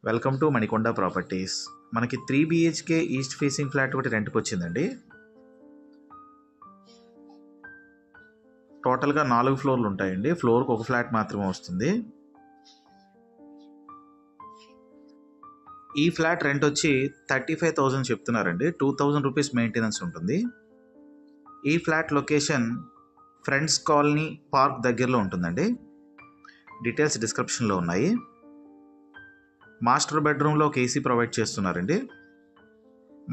Welcome to Manikonda properties. మనకి 3 BHK east facing flat ఒకటి రెంట్కి వచ్చిందండి. టోటల్గా 4 ఫ్లోర్లు ఉంటాయండి. ఫ్లోర్కి ఒక ఫ్లాట్ మాత్రమే వస్తుంది. ఈ ఫ్లాట్ రెంట్ వచ్చి 35,000 చెప్తున్నారండి. 2,000 రూపీస్ మెయింటెనెన్స్ ఉంటుంది. ఈ flat location friends colony park దగ్గరలో ఉంటుందండి. డీటెయిల్స్ డిస్క్రిప్షన్లో ఉన్నాయి. మాస్టర్ బెడ్రూమ్లో ఒక ఏసీ ప్రొవైడ్ చేస్తున్నారండి.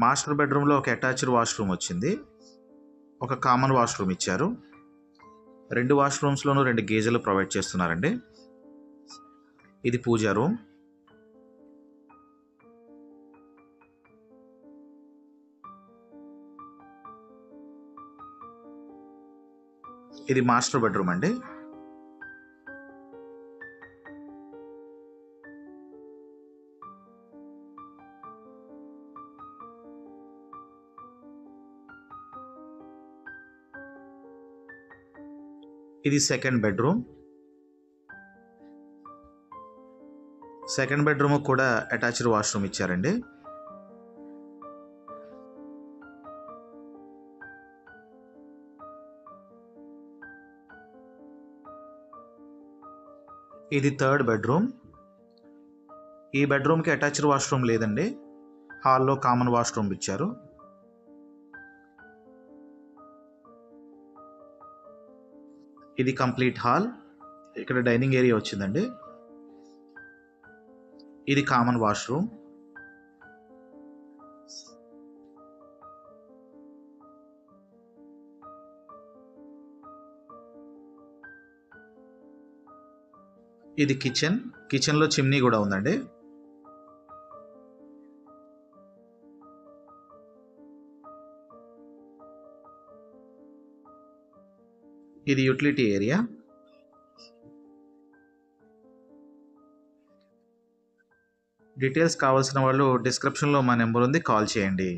మాస్టర్ బెడ్రూమ్లో ఒక అటాచ్డ్ వాష్రూమ్ వచ్చింది. ఒక కామన్ వాష్రూమ్ ఇచ్చారు. 2 వాష్రూమ్స్లోనూ 2 గీజర్లు ప్రొవైడ్ చేస్తున్నారండి. ఇది పూజా రూమ్. ఇది మాస్టర్ బెడ్రూమ్ అండి. ఇది సెకండ్ బెడ్రూమ్. సెకండ్ బెడ్రూమ్ కూడా అటాచ్డ్ వాష్రూమ్ ఇచ్చారండి. ఇది థర్డ్ బెడ్రూమ్. ఈ బెడ్రూమ్కి అటాచ్డ్ వాష్రూమ్ లేదండి. హాల్లో కామన్ వాష్రూమ్ ఇచ్చారు. ఇది కంప్లీట్ హాల్. ఇక్కడ డైనింగ్ ఏరియా వచ్చిందండి. ఇది కామన్ వాష్రూమ్. ఇది కిచెన్. కిచెన్లో చిమ్నీ కూడా ఉందండి. ఇది యూటిలిటీ ఏరియా. డీటెయిల్స్ కావాల్సిన వాళ్ళు డిస్క్రిప్షన్లో మా నెంబర్ ఉంది, కాల్ చేయండి.